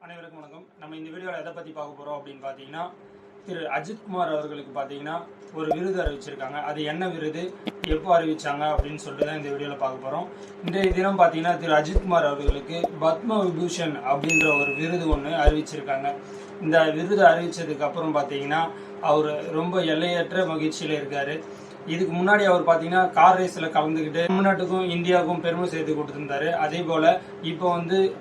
அனைவருக்கும் வணக்கம். நம்ம இந்த வீடியோவில் எதை பற்றி பார்க்க போகிறோம் அப்படின்னு பார்த்தீங்கன்னா, திரு அஜித்குமார் அவர்களுக்கு பார்த்தீங்கன்னா ஒரு விருது அறிவிச்சிருக்காங்க. அது என்ன விருது, எப்போ அறிவிச்சாங்க அப்படின்னு சொல்லிட்டு தான் இந்த வீடியோவில் பார்க்க போகிறோம். இன்றைய தினம் பார்த்தீங்கன்னா திரு அஜித்குமார் அவர்களுக்கு பத்ம விபூஷன் அப்படின்ற ஒரு விருது ஒன்று அறிவிச்சிருக்காங்க. இந்த விருது அறிவித்ததுக்கு அப்புறம் பார்த்தீங்கன்னா அவர் ரொம்ப எல்லையற்ற மகிழ்ச்சியில் இருக்கார். இதுக்கு முன்னாடி அவர் பார்த்தீங்கன்னா கார் ரேஸில் கலந்துக்கிட்டு தமிழ்நாட்டுக்கும் இந்தியாவுக்கும் பெருமை சேர்த்து கொடுத்துருந்தாரு. அதே போல் இப்போ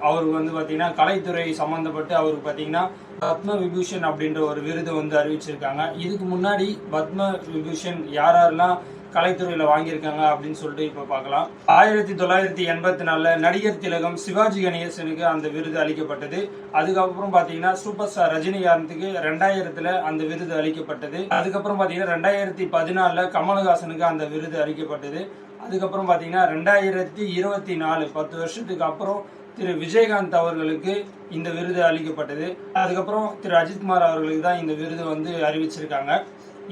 அவருக்கு பார்த்தீங்கன்னா கலைத்துறை சம்மந்தப்பட்டு அவருக்கு பார்த்தீங்கன்னா பத்ம விபூஷன் அப்படின்ற ஒரு விருது அறிவிச்சிருக்காங்க. இதுக்கு முன்னாடி பத்ம விபூஷன் யாரெல்லாம் கலைத்துறையில் வாங்கியிருக்காங்க அப்படின்னு சொல்லிட்டு இப்போ பார்க்கலாம். 1984 நடிகர் திலகம் சிவாஜி கணேசனுக்கு அந்த விருது அளிக்கப்பட்டது. அதுக்கப்புறம் பார்த்தீங்கன்னா சூப்பர் ஸ்டார் ரஜினிகாந்துக்கு 2000 அந்த விருது அளிக்கப்பட்டது. அதுக்கப்புறம் பார்த்தீங்கன்னா 2014 கமலஹாசனுக்கு அந்த விருது அளிக்கப்பட்டது. அதுக்கப்புறம் பார்த்தீங்கன்னா 2024 10 வருஷத்துக்கு அப்புறம் திரு விஜயகாந்த் அவர்களுக்கு இந்த விருது அளிக்கப்பட்டது. அதுக்கப்புறம் திரு அஜித்குமார் அவர்களுக்கு தான் இந்த விருது அறிவிச்சிருக்காங்க.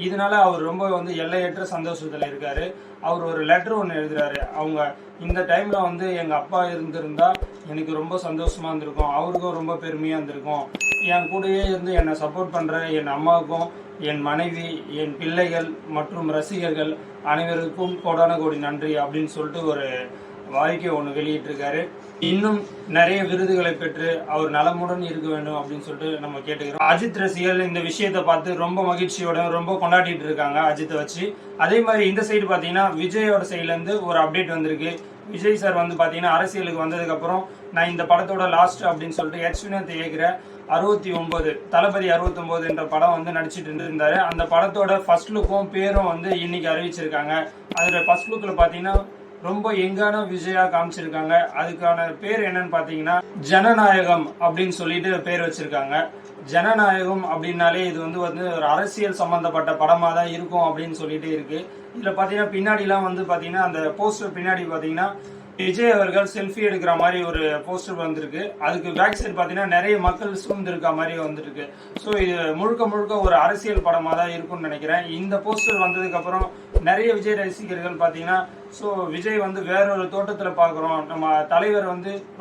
இதனால அவர் ரொம்ப எல்லையற்ற சந்தோஷத்துல இருக்காரு. அவர் ஒரு லெட்டர் ஒன்று எழுதுறாரு. அவங்க இந்த டைம்ல எங்க அப்பா இருந்திருந்தா எனக்கு ரொம்ப சந்தோஷமா இருந்திருக்கும், அவருக்கும் ரொம்ப பெருமையா இருந்திருக்கும், என் கூடயே இருந்து என்னை சப்போர்ட் பண்ற என் அம்மாவுக்கும் என் மனைவி என் பிள்ளைகள் மற்றும் ரசிகர்கள் அனைவருக்கும் கோடான கோடி நன்றி அப்படின்னு சொல்லிட்டு ஒரு வாழ்க்கை ஒன்று வெளியிட்டிருக்காரு. இன்னும் நிறைய விருதுகளை பெற்று அவர் நலமுடன் இருக்க வேண்டும் அப்படின்னு சொல்லிட்டு நம்ம கேட்டுக்கிறோம். அஜித் ரசிகர்கள் இந்த விஷயத்தை பார்த்து ரொம்ப மகிழ்ச்சியோட ரொம்ப கொண்டாடிட்டு இருக்காங்க அஜித்தை வச்சு. அதே மாதிரி இந்த சைடு பார்த்தீங்கன்னா விஜயோட சைட்ல இருந்து ஒரு அப்டேட் வந்திருக்கு. விஜய் சார் பார்த்தீங்கன்னா அரசியலுக்கு வந்ததுக்கு அப்புறம் நான் இந்த படத்தோட லாஸ்ட் அப்படின்னு சொல்லிட்டு எக்ஸ்பினத்தை இயக்குற 69 தளபதி 69 என்ற படம் நடிச்சிட்டு இருந்தாரு. அந்த படத்தோட ஃபர்ஸ்ட் லுக்கும் பேரும் இன்னைக்கு அறிவிச்சிருக்காங்க. அதோட ஃபர்ஸ்ட் லுக்ல பார்த்தீங்கன்னா ரொம்ப எங்கான விஜயா காமிச்சிருக்காங்க. அதுக்கான பேர் என்னன்னு பாத்தீங்கன்னா ஜனநாயகம் அப்படின்னு சொல்லிட்டு பேர் வச்சிருக்காங்க. ஜனநாயகம் அப்படின்னாலே இது ஒரு அரசியல் சம்பந்தப்பட்ட படமா தான் இருக்கும் அப்படின்னு சொல்லிட்டு இருக்கு. இதுல பாத்தீங்கன்னா பின்னாடி எல்லாம் பாத்தீங்கன்னா அந்த போஸ்டர் பின்னாடி பாத்தீங்கன்னா விஜய் அவர்கள் செல்ஃபி எடுக்கிற மாதிரி ஒரு போஸ்டர் வந்திருக்கு. அதுக்கு பேக் சைடு பாத்தீங்கன்னா நிறைய மக்கள் சூழ்ந்து இருக்க மாதிரி வந்துருக்கு. ஸோ இது முழுக்க முழுக்க ஒரு அரசியல் படமா தான் இருக்கும்னு நினைக்கிறேன். இந்த போஸ்டர் வந்ததுக்கு அப்புறம் நிறைய விஜய் ரசிகர்கள் பாத்தீங்கன்னா ஸோ விஜய் வேற ஒரு தோட்டத்துல பாக்குறோம், நம்ம தலைவர்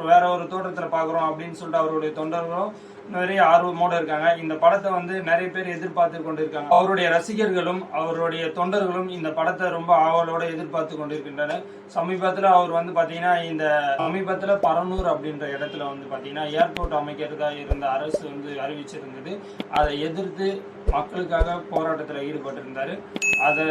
வேற ஒரு தோட்டத்துல பாக்குறோம் அப்படின்னு சொல்லிட்டு அவருடைய தொண்டர்களும் நிறைய ஆர்வமோட இருக்காங்க. இந்த படத்தை நிறைய பேர் எதிர்பார்த்து கொண்டு இருக்காங்க. அவருடைய ரசிகர்களும் அவருடைய தொண்டர்களும் இந்த படத்தை ரொம்ப ஆவலோட எதிர்பார்த்து கொண்டிருக்கின்றனர். சமீபத்துல அவர் பாத்தீங்கன்னா இந்த சமீபத்துல பரனூர் அப்படின்ற இடத்துல பாத்தீங்கன்னா ஏர்போர்ட் அமைக்கிறதா இருந்த அரசு அறிவிச்சிருந்தது. அதை எதிர்த்து மக்களுக்காக போராட்டத்தில் ஈடுபட்டிருந்தாரு. அது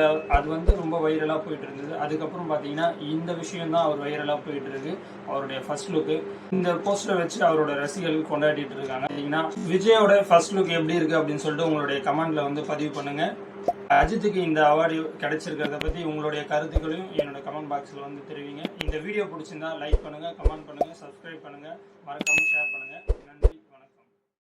ரொம்ப வைரலா போயிட்டு இருந்தது. அதுக்கப்புறம் பாத்தீங்கன்னா இந்த விஷயம் தான் அவர் வைரலா போயிட்டு இருக்கு. அவருடைய ஃபர்ஸ்ட் லுக் இந்த போஸ்டரை வச்சு அவரோட ரசிகர்கள் கொண்டாடிட்டு இருக்காங்க. விஜயோட ஃபர்ஸ்ட் லுக் எப்படி இருக்கு அப்படின்னு சொல்லிட்டு உங்களுடைய கமெண்ட்ல பதிவு பண்ணுங்க. அஜித்துக்கு இந்த அவார்டு கிடைச்சிருக்கிறத பத்தி உங்களுடைய கருத்துக்களையும் என்னோட கமெண்ட் பாக்ஸ்ல தெரிவிங்க. இந்த வீடியோ பிடிச்சிருந்தா லைக் பண்ணுங்க, கமெண்ட் பண்ணுங்க, சப்ஸ்கிரைப் பண்ணுங்க, மறக்காம ஷேர் பண்ணுங்க. நன்றி.